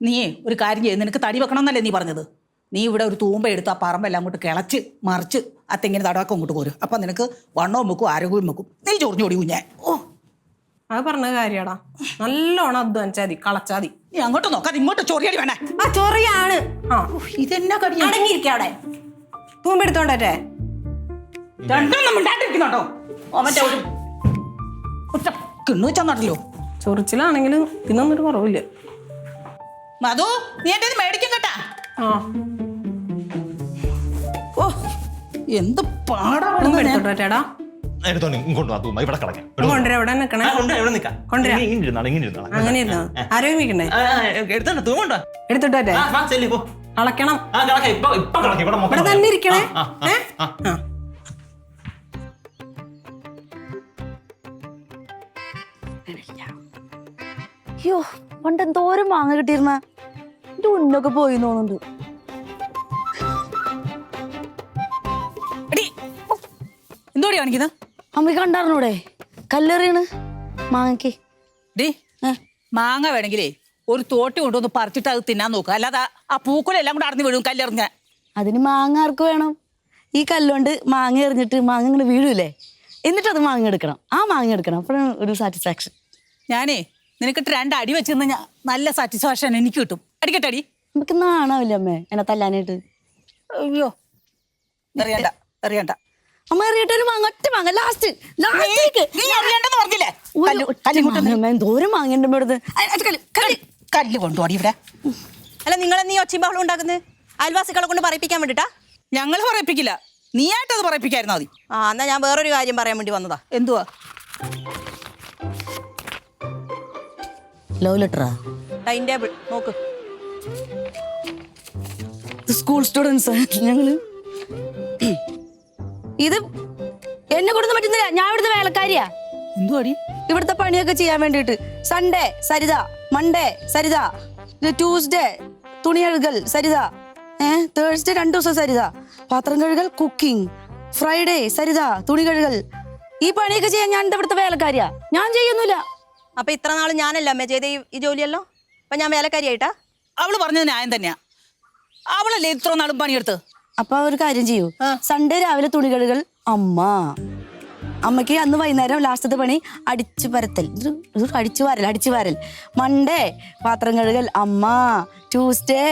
നീ ഒരു കാര്യം ചെയ്ത് നിനക്ക് തടി വെക്കണമെന്നല്ലേ നീ പറഞ്ഞത്? നീ ഇവിടെ ഒരു തൂമ്പ എടുത്ത് ആ പറമ്പെല്ലാം അങ്ങോട്ട് കിളച്ച് മറിച്ച് ആ തെങ്ങിന് തടവൊക്കെ അങ്ങോട്ട് പോരും. അപ്പം നിനക്ക് വണ്ണവും വെക്കും ആരോഗ്യവും വെക്കും. നീ ചൊറിഞ്ഞോടി കുഞ്ഞേ. ഓ അത് പറഞ്ഞ കാര്യടാ. നല്ലോണം അധ്വാനിച്ചാ മതി, കളച്ചാ മതി. നീ അങ്ങോട്ട് നോക്കാതെ ഇങ്ങോട്ട് ചൊറിയടി വേണേ. ആ ചൊറിയാണ്. ആ ഇതെന്നാ കടി? അടങ്ങിയിരിക്ക അവിടെ. തൂമ്പെടുത്തോണ്ടേ രണ്ടൊന്നും മിണ്ടാണ്ടിരിക്കുന്നുണ്ടോ? അവൻ്റെ ഒരു കിണ്ണു വെച്ചാന്നല്ലോ. ചൊറിച്ചിലാണെങ്കിലും ഇതിനൊന്നൊരു കുറവില്ല. മധു നീ എൻ്റെ മേടിക്കും കേട്ടാ. ആ ഓ എന്ത് പാടാ. തൂമ്പെടുത്തോട്ടേടാ. കൊണ്ടുവരാ. ഇവിടെ നിക്കണേ. കൊണ്ടുവരാ. അങ്ങനെ ഇരുന്നോ? ആരോഗ്യമിക്കണ്ടേ? എടുത്തോട്ടെ. അളക്കണം. ഇവിടെ തന്നെ ഇരിക്കണേ. അയ്യോ പണ്ട് എന്തോരം മാങ്ങ കിട്ടിയിരുന്ന എന്റെ ഉന്നൊക്കെ പോയി തോന്നുന്നുണ്ട്. എന്തോടി കാണിക്കുന്നത്? അമ്മ കണ്ടാറിനൂടെ കല്ലെറിയണ് മാങ്ങക്ക്. ഡി മാങ്ങ വേണമെങ്കിലേ ഒരു തോട്ടി കൊണ്ടുവന്ന് പറിച്ചിട്ട് അത് തിന്നാൻ നോക്കുക. അല്ലാതെ ആ പൂക്കുലെല്ലാം കൂടെ അടഞ്ഞു വീഴും കല്ലെറിഞ്ഞ. അതിന് മാങ്ങ ആർക്ക് വേണം? ഈ കല്ലുകൊണ്ട് മാങ്ങ എറിഞ്ഞിട്ട് മാങ്ങ ഇങ്ങനെ വീഴൂലേ, എന്നിട്ട് അത് മാങ്ങ എടുക്കണം. ആ മാങ്ങ എടുക്കണം, അപ്പോഴാണ് ഒരു സാറ്റിസ്ഫാക്ഷൻ. ഞാനേ നിനക്കിട്ട് 2 അടി വെച്ചിരുന്ന നല്ല സാറ്റിസ്ഫാക്ഷൻ എനിക്ക് കിട്ടും. അടിക്കട്ടെ അടി. നമുക്ക് നാണാവില്ല അമ്മേ എന്നെ തല്ലാനായിട്ട്. അയ്യോ അറിയണ്ട അറിയണ്ട. അമ്മ എറിയട്ടൊരു മാങ്ങ, ഒറ്റ മാങ്ങ ലാസ്റ്റ്. എന്തോരം മാങ്ങ കല്ല് കൊണ്ടുപോടി ഇവിടെ. അല്ല നിങ്ങളെന്നീ ഒച്ചയും ബഹളം ഉണ്ടാക്കുന്നത് അയൽവാസികളെ കൊണ്ട് പറയിപ്പിക്കാൻ വേണ്ടിട്ടാ? ഞങ്ങൾ പറയിപ്പിക്കില്ല, നീയായിട്ടത് പറയിപ്പിക്കായിരുന്നാ മതി. ആ എന്നാ ഞാൻ വേറൊരു കാര്യം പറയാൻ വേണ്ടി വന്നതാ. എന്തുവാ? ലവ് ലെറ്ററാ? ടൈം ടേബിൾ നോക്ക്. സ്കൂൾ സ്റ്റുഡൻസ് ഞങ്ങള്. ഇത് എന്നെ കൊടുത്ത് പറ്റുന്നില്ല, ഞാൻ ഇവിടുത്തെ വേലക്കാരിയാ. എന്തുവാടി? ഇവിടുത്തെ പണിയൊക്കെ ചെയ്യാൻ വേണ്ടിട്ട്. Sunday Saritha, Monday Saritha, Tuesday തുണി കഴുകൽ സരിത, തേഴ്സ്ഡേ 2 ദിവസം സരിത, പാത്രം കഴുകൽ കുക്കിംഗ്, ഫ്രൈഡേ സരിത തുണി കഴുകൽ. ഈ പണിയൊക്കെ ചെയ്യാൻ ഞാൻ ഇവിടുത്തെ വേലക്കാരിയാ, ഞാൻ ചെയ്യുന്നില്ല. അപ്പൊ ഇത്ര നാള് ഞാനല്ല അമ്മ ചെയ്ത ഈ ജോലിയല്ലോ, അപ്പൊ ഞാൻ വേലക്കാരിയായിട്ടാ? അവള് പറഞ്ഞത് ന്യായം തന്നെയാ. അവളല്ലേ ഇത്ര നാളും പണിയെടുത്ത്. അപ്പൊ ഒരു കാര്യം ചെയ്യൂ, സൺഡേ രാവിലെ തുണി കഴുകൽ അമ്മ. അമ്മയ്ക്ക് അന്ന് വൈകുന്നേരം ലാസ്റ്റത്തെ പണി അടിച്ചു പരത്തൽ, അടിച്ചു വാരൽ. മൺഡേ പാത്രം കഴുകൽ അമ്മ, ട്യൂസ്ഡേ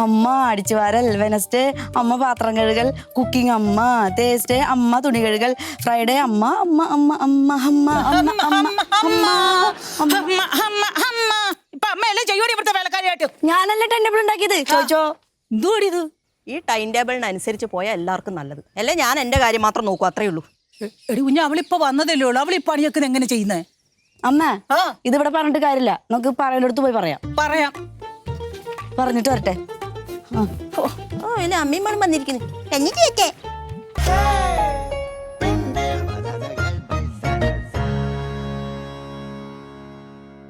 അമ്മ അടിച്ചു വാരൽ, വെനസ്ഡേ അമ്മ പാത്രം കഴുകൽ കുക്കിംഗ് അമ്മ, തേഴ്സ്ഡേ അമ്മ തുണി കഴുകൽ, ഫ്രൈഡേ അമ്മ അമ്മ അമ്മ അമ്മ അമ്മ ഞാനല്ലേ ടൈം ടേബിൾ ഉണ്ടാക്കിയത്. ചോദിച്ചോ എന്തുവാടി ഇത്? ഈ ടൈം ടേബിളിനനുസരിച്ച് പോയാൽ എല്ലാവർക്കും നല്ലത്. അല്ലേ ഞാൻ എൻ്റെ കാര്യം മാത്രം നോക്കൂ, അത്രേ ഉള്ളൂ. എടി കുഞ്ഞ അവളിപ്പോ വന്നതല്ലേ ഉള്ളൂ, അവളീ പണിയൊക്കെ എങ്ങനെ ചെയ്യുന്നേ? അമ്മ ഇതിവിടെ പറഞ്ഞിട്ട് കാര്യമില്ല, നമുക്ക് പറയലെടുത്ത് പോയി പറയാം. പറഞ്ഞിട്ട് വരട്ടെ. ഓ ഇല്ല അമ്മയും വേണം വന്നിരിക്കുന്നു.